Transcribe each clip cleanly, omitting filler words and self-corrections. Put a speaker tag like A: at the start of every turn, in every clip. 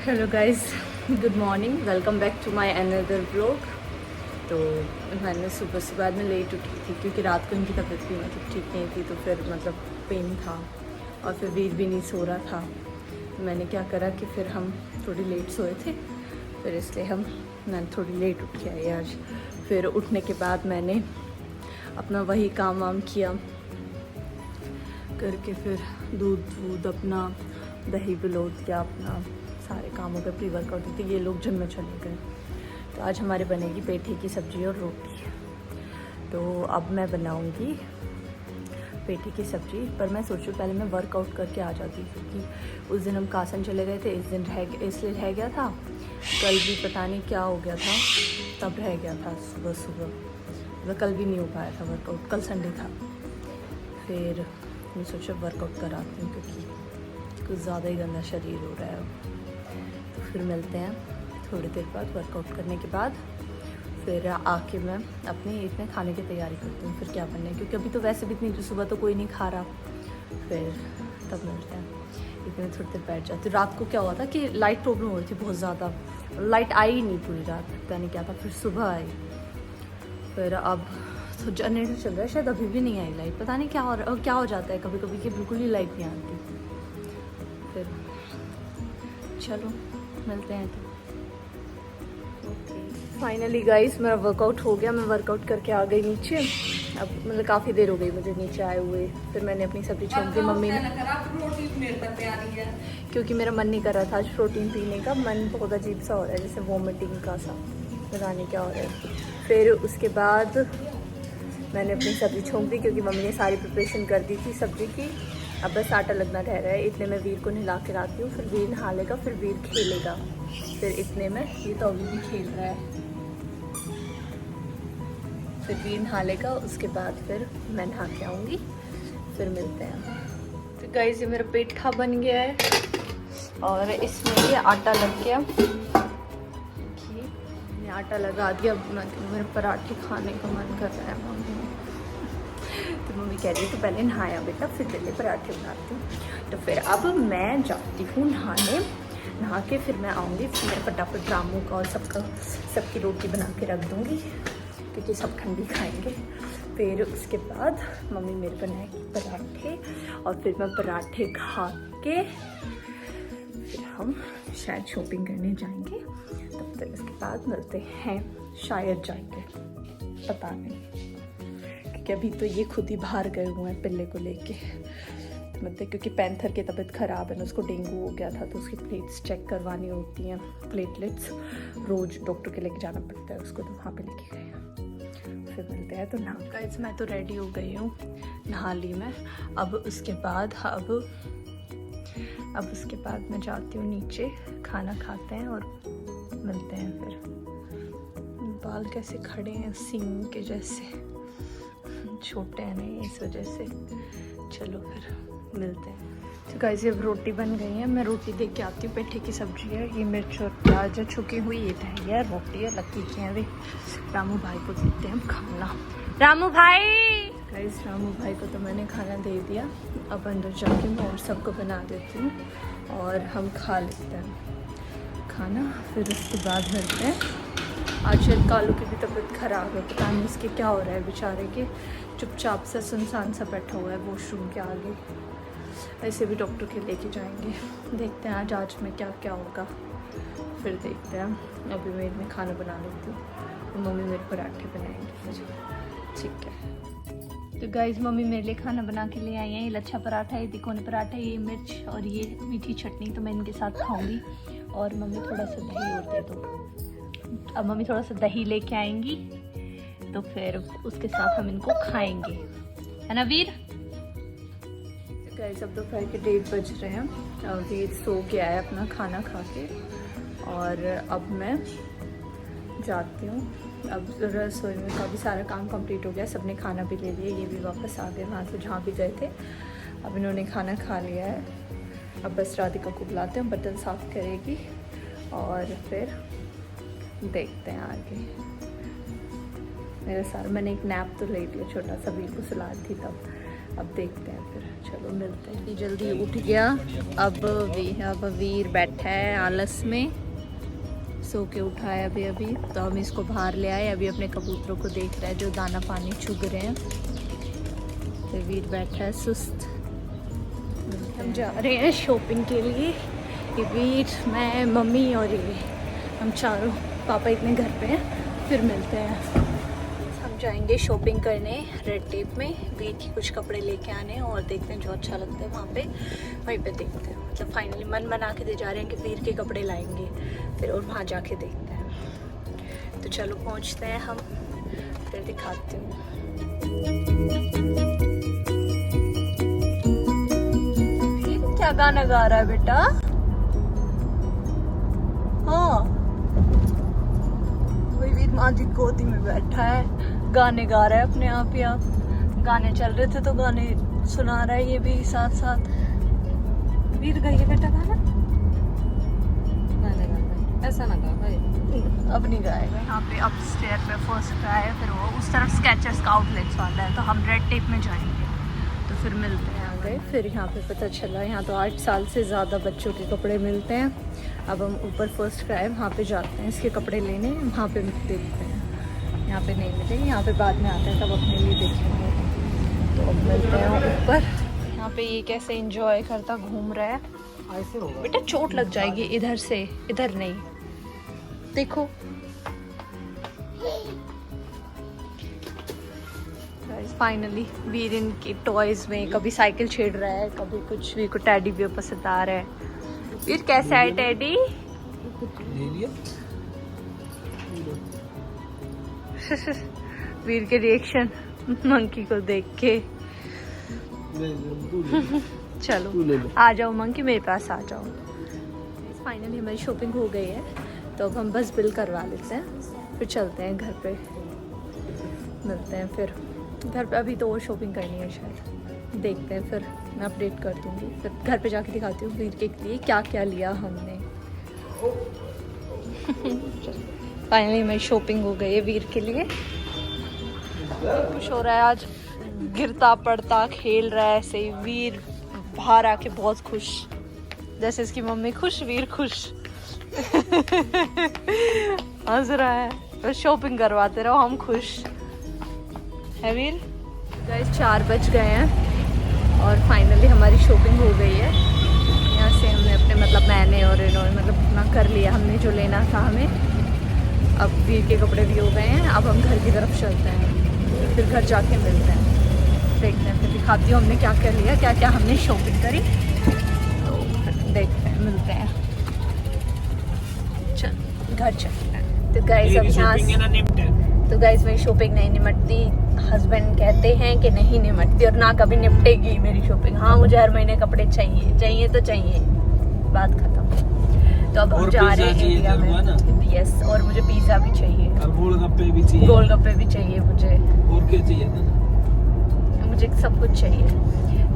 A: Hello guys, good morning, welcome back to my another vlog. तो मैंने सुबह बाद में लेट उठी थी क्योंकि रात को इनकी तबीयत भी मतलब ठीक नहीं थी, तो फिर मतलब पेन था और फिर वीर भी नहीं सो रहा था। तो मैंने क्या करा कि फिर हम थोड़ी लेट सोए थे, फिर इसलिए मैंने थोड़ी लेट उठ के आई आज। फिर उठने के बाद मैंने अपना वही काम वाम किया करके फिर दूध अपना दही बिलो दिया, अपना सारे कामों पे प्री वर्कआउट दी थी। ये लोग जिम में चले गए, तो आज हमारे बनेगी पेठे की सब्ज़ी और रोटी। तो अब मैं बनाऊंगी पेठे की सब्ज़ी, पर मैं सोचूं पहले मैं वर्कआउट करके आ जाती, क्योंकि उस दिन हम कासन चले गए थे, इस दिन इसलिए रह गया था। कल भी पता नहीं क्या हो गया था, तब रह गया था सुबह मतलब कल भी नहीं हो पाया था वर्कआउट, कल संडे था। फिर मैं सोचा वर्कआउट कराती हूँ क्योंकि कुछ ज़्यादा ही गंदा शरीर हो रहा है। तो फिर मिलते हैं थोड़ी देर बाद वर्कआउट करने के बाद। फिर आके मैं अपने इतने खाने की तैयारी करती हूँ, फिर क्या बनना है, क्योंकि अभी तो वैसे भी इतनी सुबह तो कोई नहीं खा रहा। फिर तब मिलते हैं, इतने थोड़ी देर बैठ जाती हूँ। रात को क्या हुआ था कि लाइट प्रॉब्लम हो रही थी बहुत ज़्यादा, लाइट आई ही नहीं पूरी रात, पता नहीं क्या था। फिर सुबह आई, फिर अब तो जनरेटर चल रहा है, शायद अभी भी नहीं आई लाइट, पता नहीं क्या हो जाता है कभी कभी कि बिल्कुल ही लाइट नहीं आती। फिर चलो मिलते हैं। तो फाइनली गाइस मेरा वर्कआउट हो गया, मैं वर्कआउट करके आ गई नीचे। अब मतलब काफ़ी देर हो गई मुझे नीचे आए हुए। फिर मैंने अपनी सब्जी छोड़ दी मम्मी ने, क्योंकि मेरा मन नहीं कर रहा था आज प्रोटीन पीने का। मन बहुत अजीब सा हो रहा है, जैसे वॉमिटिंग का सा, पता नहीं क्या हो रहा है। फिर उसके बाद मैंने अपनी सब्ज़ी छोंक दी, क्योंकि मम्मी ने सारी प्रिपरेशन कर दी थी सब्ज़ी की। अब बस आटा लगना रह रहा है। इतने में वीर को नहला के लाती हूँ, फिर वीर नहा लेगा, फिर वीर खेलेगा। फिर इतने में ये तो अभी भी खेल रहा है, फिर वीर नहा लेगा, उसके बाद फिर मैं नहा के आऊँगी, फिर मिलते हैं। तो गाइस ये मेरा पेठा बन गया है और इसमें ये आटा लग गया, मैंने आटा लगा दिया। मेरे पराठे खाने का मन कर रहा है मम्मी, तो मम्मी कह रही है तो पहले नहाया बेटा, फिर तेरे पराठे बनाती हूँ। तो फिर अब मैं जाती हूँ नहाने, नहा के फिर मैं आऊँगी, फिर मैं फटाफट रामू का और सबकी रोटी बना के रख दूँगी, क्योंकि सब ठंडी खाएंगे। फिर उसके बाद मम्मी मेरे बनाएगी पराठे, और फिर मैं पराठे खा के फिर हम शायद शॉपिंग करने जाएंगे। तब तक इसके बाद मिलते हैं, शायद जाएंगे, पता नहीं, क्योंकि अभी तो ये खुद ही बाहर गए हुए हैं पिल्ले को लेके। मतलब क्योंकि पैंथर की तबीयत ख़राब है ना, उसको डेंगू हो गया था, तो उसकी प्लेट्स चेक करवानी होती हैं, प्लेटलेट्स रोज़ डॉक्टर के लेके जाना पड़ता है उसको, तो वहाँ पे लेके गए। फिर मिलते हैं। तो नहा गाइस मैं तो रेडी हो गई हूँ, नहा ली मैं। अब उसके बाद मैं जाती हूँ नीचे, खाना खाते हैं और मिलते हैं। फिर बाल कैसे खड़े हैं सींग के जैसे, छोटे हैं नहीं इस वजह से। चलो फिर मिलते हैं। तो गाइस ये रोटी बन गई है, मैं रोटी देख के आती हूँ। पेठे की सब्जी है, ये मिर्च और प्याज है छुकी हुई, ये दही है, रोटी है, लक्की की है। वे रामू भाई को देते हैं हम खाना। रामू भाई, गाइस रामू भाई को तो मैंने खाना दे दिया। अब अंदर जाके मैं और सबको बना देती हूँ और हम खा लेते हैं खाना। फिर उसके बाद मिलते हैं। आज शायद कालू की भी तबीयत ख़राब है, पता नहीं इसके क्या हो रहा है बेचारे के, चुपचाप से सुनसान सा बैठा हुआ है वॉशरूम के आगे। ऐसे भी डॉक्टर के लेके जाएंगे, देखते हैं आज में क्या क्या होगा, फिर देखते हैं। अभी मैं खाना बना लेती हूँ, मम्मी मेरे पराठे बनाएंगी फिर, ठीक है। तो गाइस मम्मी मेरे लिए खाना बना के ले आई हैं। ये लच्छा पराठा, ये तिकोने पराठा, ये मिर्च और ये मीठी चटनी, तो मैं इनके साथ खाऊंगी। और मम्मी थोड़ा सा दही और दे दो। अब मम्मी थोड़ा सा दही लेके आएंगी, तो फिर उसके साथ हम इनको खाएंगे, है ना वीर? गाइस अब दोपहर के 1:30 बज रहे हैं। वीर सो गया है अपना खाना खा के, और अब मैं जाती हूँ। अब रसोई में काफ़ी सारा काम कंप्लीट हो गया, सबने खाना भी ले लिया, ये भी वापस आ गए वहाँ से जहाँ भी गए थे। अब इन्होंने खाना खा लिया है। अब बस राधिका को बुलाते हैं, बर्तन साफ़ करेगी और फिर देखते हैं आगे। मेरा सारा मैंने एक नैप तो ले लिया छोटा सा, वीर को सुला थी तब, अब देखते हैं फिर, चलो मिलते हैं। इतनी जल्दी उठ गया। अब वीर बैठा है आलस में, सो के उठा है अभी तो हम इसको बाहर ले आए। अभी अपने कबूतरों को देख रहा है जो दाना पानी चुग रहे हैं। तो वीर बैठा है सुस्त। हम जा रहे हैं शॉपिंग के लिए, ये वीर, मैं, मम्मी और ये हम चारों। पापा इतने घर पे हैं, फिर मिलते हैं। हम जाएंगे शॉपिंग करने रेड टेप में, वीर की कुछ कपड़े लेके आने और देखते हैं जो अच्छा लगता है वहाँ पे, वहीं पे देखते हैं। मतलब फाइनली मन बना के दे जा रहे हैं कि वीर के कपड़े लाएंगे फिर, और वहाँ जाके देखते हैं। तो चलो पहुँचते हैं हम, फिर दिखाती हूँ। क्या गाना गा रहा है बेटा? हाँ, वही वीर माँ जी गोदी में बैठा है, गाने गा रहा है अपने आप ही। आप गाने चल रहे थे तो गाने सुना रहा है ये भी साथ साथ। वीर गाइए बेटा गाना। गाने गा, ऐसा ना गा भाई, अब नहीं गाएगा। यहाँ पे अपस्टेयर पे फर्स्ट का है, फिर वो उस तरफ स्केचर्स का आउटलेट्स वाला है, तो हम रेड टेप में जाएंगे। तो फिर मिलते हैं आगे। फिर यहाँ पे पता चला यहाँ तो 8 साल से ज़्यादा बच्चों के कपड़े मिलते हैं। अब हम ऊपर फर्स्ट का है वहाँ पे जाते हैं इसके कपड़े लेने, वहाँ पे देखते हैं। यहाँ पे नहीं मिलेंगे, यहाँ पे बाद में आते हैं तब अपने लिए देखेंगे। तो अब मिलते हैं ऊपर। यहाँ पे ये कैसे एंजॉय करता घूम रहा है। ऐसे होगा बेटा, चोट लग जाएगी इधर से, इधर नहीं। देखो फाइनली वीर इनके टॉयज में कभी साइकिल छेड़ रहा है, कभी कुछ। वीर को टेडी भी पसंद आ रहा है। वीर कैसे आए टेडी? ले लिया। वीर के रिएक्शन मंकी को देख के। चलो आ जाओ मंकी, मेरे पास आ जाओ। फाइनली हमारी शॉपिंग हो गई है, तो अब हम बस बिल करवा लेते हैं, फिर चलते हैं घर पे। मिलते हैं फिर घर पे। अभी तो और शॉपिंग करनी है शायद, देखते हैं फिर, मैं अपडेट कर दूँगी। फिर घर पे जाके दिखाती हूँ वीर के लिए क्या क्या लिया हमने। फाइनली मेरी शॉपिंग हो गई है वीर के लिए। खुश हो रहा है आज, गिरता पड़ता खेल रहा है ऐसे ही। वीर बाहर आके बहुत खुश, जैसे इसकी मम्मी खुश वीर खुश। हंस रहा है। तो शॉपिंग करवाते रहो, हम खुश है वीर। गाइस 4 बज गए हैं और फाइनली हमारी शॉपिंग हो गई है। यहाँ से हमने अपने मतलब मैंने और इन्होंने मतलब अपना कर लिया हमने जो लेना था हमें। अब वीर के कपड़े भी हो गए हैं, अब हम घर की तरफ चलते हैं, फिर घर जाके मिलते हैं, देखते हैं, फिर दिखाती हूँ हमने क्या क्या लिया, क्या क्या हमने शॉपिंग करी। तो देखते हैं, मिलते हैं, चल घर चलते हैं। तो गाइस अब यहाँ तो गाइस मेरी शॉपिंग नहीं निपटती, हस्बैंड कहते हैं कि नहीं निपटती और ना कभी निपटेगी मेरी शॉपिंग। हाँ मुझे हर महीने कपड़े चाहिए तो चाहिए, बात खत्म। तो अब हम जा रहे हैं इंडिया में। यस, और मुझे पिज्जा भी चाहिए, गोलगप्पे भी चाहिए, गोलगप्पे भी चाहिए मुझे, और क्या चाहिए था, मुझे सब कुछ चाहिए।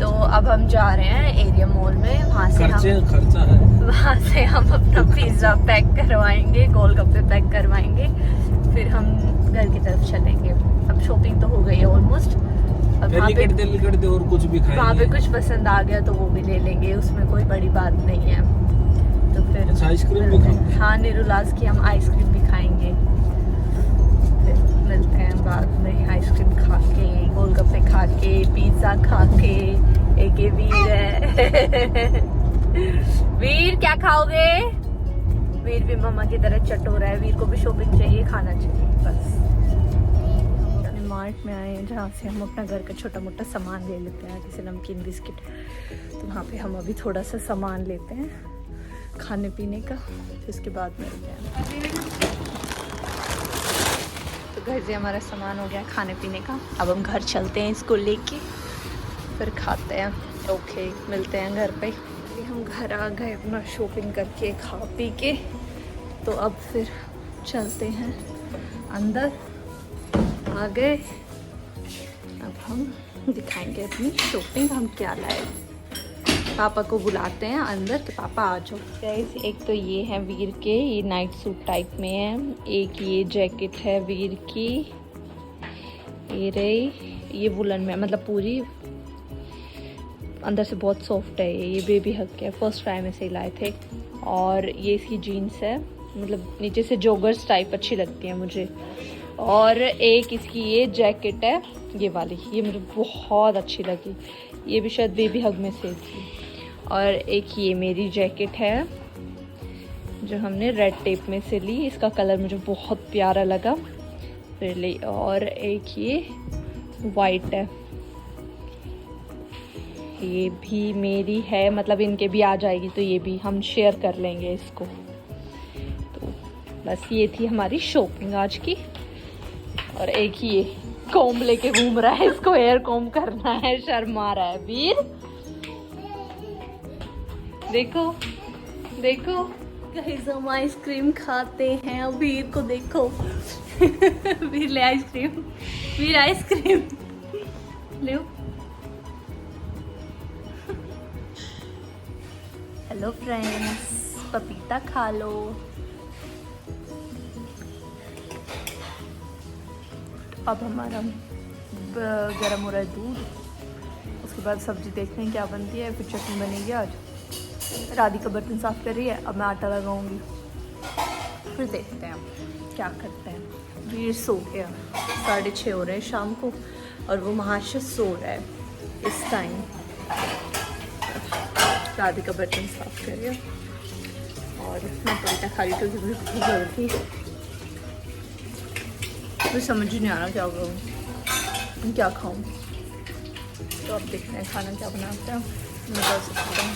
A: तो अब हम जा रहे हैं एरिया मॉल में, वहाँ से हम अपना पिज्जा पैक करवाएंगे, गोलगप्पे पैक करवाएंगे, फिर हम घर की तरफ चलेंगे। अब शॉपिंग तो हो गई है ऑलमोस्ट। अब वहाँ पे और कुछ भी खाएंगे, वहाँ पे कुछ पसंद आ गया तो वो भी ले लेंगे, उसमें कोई बड़ी बात नहीं है। तो फिर आइसक्रीम भी खाएंगे। हाँ, निरुलास की हम आइसक्रीम भी खाएंगे। फिर मिलते हैं बाद में, आइसक्रीम खा के, गोलगप्पे खा के, पिज्जा खा के। एक ये वीर है। वीर क्या खाओगे? वीर भी मम्मा की तरह चट हो रहा है, वीर को भी शॉपिंग चाहिए, खाना चाहिए बस। मार्ट में आए हैं जहाँ से हम अपना घर का छोटा मोटा सामान ले लेते हैं, जैसे नमकीन बिस्किट। तो वहाँ पे हम अभी थोड़ा सा सामान लेते हैं खाने पीने का, फिर उसके बाद मिलते हैं। तो घर से हमारा सामान हो गया खाने पीने का, अब हम घर चलते हैं इसको लेके, फिर खाते हैं। ओके, मिलते हैं घर पे। हम घर आ गए अपना शॉपिंग करके खा पी के, तो अब फिर चलते हैं अंदर। आ गए, अब हम दिखाएंगे अपनी शॉपिंग हम क्या लाए। पापा को बुलाते हैं अंदर कि पापा आ जाओ। गाइस एक तो ये है वीर के, ये नाइट सूट टाइप में है। एक ये जैकेट है वीर की, ये रही, ये वुलन में मतलब पूरी अंदर से बहुत सॉफ्ट है ये बेबी हग के फर्स्ट टाइम ऐसे ही लाए थे। और ये इसकी जीन्स है, मतलब नीचे से जॉगर्स टाइप अच्छी लगती है मुझे। और एक इसकी ये जैकेट है, ये वाली, ये मुझे बहुत अच्छी लगी, ये भी शायद बेबी हग में से थी। और एक ये मेरी जैकेट है जो हमने रेड टेप में से ली, इसका कलर मुझे बहुत प्यारा लगा फिर ली। और एक ये वाइट है, ये भी मेरी है, मतलब इनके भी आ जाएगी तो ये भी हम शेयर कर लेंगे इसको। तो बस ये थी हमारी शॉपिंग आज की। और एक ही ये कॉम्ब लेके घूम रहा है, इसको हेयर कॉम्ब करना है, शर्मा रहा है वीर। देखो देखो गाइस, हम आइसक्रीम खाते हैं। वीर को देखो वीर ले आइसक्रीम, वीर आइसक्रीम ले। हेलो फ्रेंड्स, पपीता खा लो। अब हमारा गरम हो रहा है दूध, उसके बाद सब्जी देखते हैं क्या बनती है, फिर चटनी बनेगी। आज राधी का बर्तन साफ कर रही है, अब मैं आटा लगाऊंगी, फिर देखते हैं क्या करते हैं। वीर सो गया, 6:30 हो रहे हैं शाम को, और वो महाशय सो रहा है इस टाइम। राधी का बर्तन साफ कर रही है और मैं पपीता खा रही थी क्योंकि मुझे भूख लग रही थी। मुझे समझ ही नहीं आ रहा क्या करूँ, क्या खाऊं। तो अब देखते हैं खाना क्या बनाते हैं। मैं बता सकती हूँ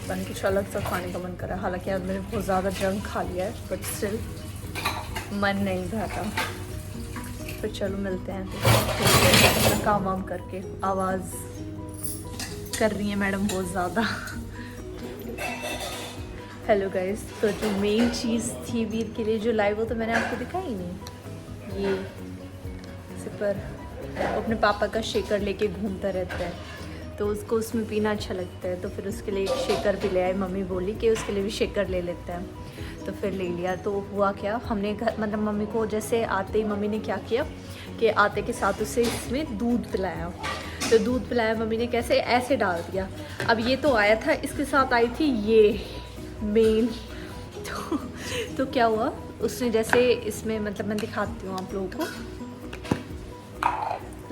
A: बन कुछ अलग सा खाने का मन कर रहा है। हालांकि आज मैंने बहुत ज़्यादा जंक खा लिया है, बट स्टिल मन नहीं भरता। फिर चलो मिलते हैं, अपना काम वाम करके। आवाज़ कर रही है मैडम बहुत ज़्यादा। हेलो गाइस, तो जो मेन चीज़ थी वीर के लिए जो लाई, वो तो मैंने आपको दिखाई नहीं। ये सिपर अपने पापा का शेकर लेके घूमता रहता है, तो उसको उसमें पीना अच्छा लगता है, तो फिर उसके लिए एक शेकर भी ले आए। मम्मी बोली कि उसके लिए भी शेकर ले लेते हैं, तो फिर ले लिया। तो हुआ क्या, हमने घर मतलब मम्मी को जैसे आते ही मम्मी ने क्या किया कि आते के साथ उसे इसमें दूध पिलाया। तो दूध पिलाया मम्मी ने कैसे, ऐसे डाल दिया। अब ये तो आया था, इसके साथ आई थी ये मेन। तो क्या हुआ, उसने जैसे इसमें, मतलब मैं दिखाती हूँ आप लोगों को,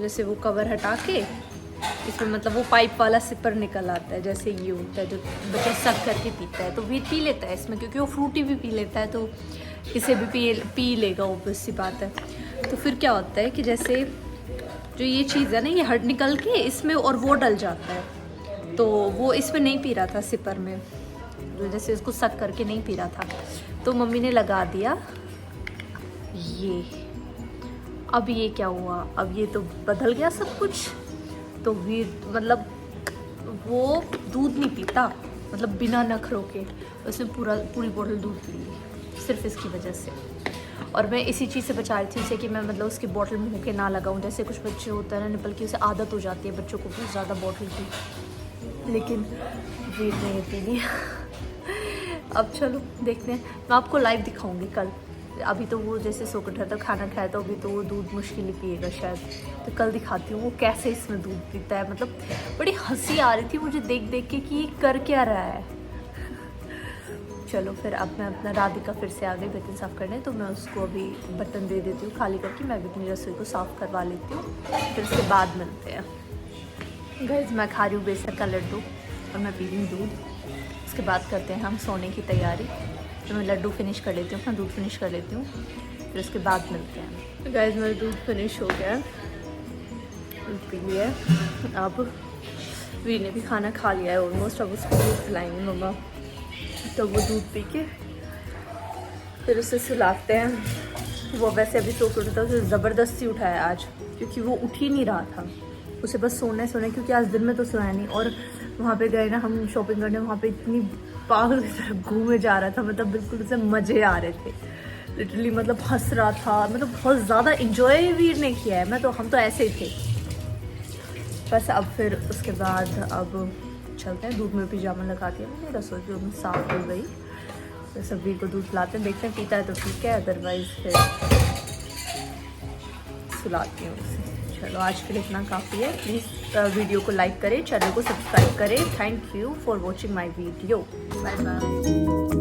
A: जैसे वो कवर हटा के इसमें मतलब वो पाइप वाला सिपर निकल आता है, जैसे ये होता है जो बच्चा सक करके पीता है। तो वीर पी लेता है इसमें, क्योंकि वो फ्रूटी भी पी लेता है, तो इसे भी पी लेगा, ऑब्वियस सी बात है। तो फिर क्या होता है कि जैसे जो ये चीज़ है ना, ये हट निकल के इसमें और वो डल जाता है। तो वो इसमें नहीं पी रहा था सिपर में, जैसे इसको सक करके नहीं पी रहा था, तो मम्मी ने लगा दिया ये। अब ये क्या हुआ, अब ये तो बदल गया सब कुछ। तो वीर मतलब वो दूध नहीं पीता, मतलब बिना नखरों के उसने पूरी बोतल दूध पी ली सिर्फ इसकी वजह से। और मैं इसी चीज़ से बचा रही थी उसे कि मैं मतलब उसकी बोतल मुँह के ना लगाऊं। जैसे कुछ बच्चे होते हैं ना निपल की, उसे आदत हो जाती है बच्चों को बहुत ज़्यादा बोतल की, लेकिन वीर ने ये पी ली। अब चलो देखते हैं, मैं आपको लाइव दिखाऊंगी कल। अभी तो वो जैसे सो के उठा था, खाना खाया, तो अभी तो वो दूध मुश्किल ही पिएगा शायद, तो कल दिखाती हूँ वो कैसे इसमें दूध पीता है। मतलब बड़ी हंसी आ रही थी मुझे देख देख के कि ये कर क्या रहा है। चलो फिर अब मैं अपना राधिका फिर से आ गई बर्तन साफ़ करने, तो मैं उसको अभी बर्तन दे देती हूँ खाली करके, मैं भी अपनी रसोई को साफ़ करवा लेती हूँ, फिर उसके बाद मिलते हैं। गाइस, मैं खा रही हूँ बेसन का लड्डू और मैं पी रही हूँ दूध। उसके बाद करते हैं हम सोने की तैयारी। तो मैं लड्डू फिनिश कर लेती हूँ, अपना दूध फिनिश कर लेती हूँ, फिर उसके बाद मिलते हैं। तो गाइस, मेरा दूध फिनिश हो गया, दूध पी लिया है। अब वीर ने भी खाना खा लिया है ऑलमोस्ट, अब उसको दूध पिलाएंगे मम्मा, तो वो दूध पी के फिर उसे सुलाते हैं। वो वैसे अभी सो के उठा, उसे ज़बरदस्ती उठाया आज, क्योंकि वो उठ ही नहीं रहा था, उसे बस सोना है, क्योंकि आज दिन में तो सोया नहीं। और वहाँ पे गए ना हम शॉपिंग करने, वहाँ पे इतनी पागल की तरह घूमे जा रहा था, मतलब बिल्कुल उसे मज़े आ रहे थे लिटरली, मतलब हंस रहा था, मतलब बहुत ज़्यादा इंजॉय वीर ने किया है। हम तो ऐसे ही थे बस। अब फिर उसके बाद अब चलते हैं, दूध में पिजामा लगा दिया मैंने, रसोई जो साफ़ हो गई, तो सब वीर को दूध पिलाते हैं, देखते हैं पीता है तो ठीक है, अदरवाइज़ फिर सुलाती हूँ उसे। चलो आज के लिए इतना काफ़ी है। प्लीज़ वीडियो को लाइक करें, चैनल को सब्सक्राइब करें। Thank you for watching my video. Bye bye.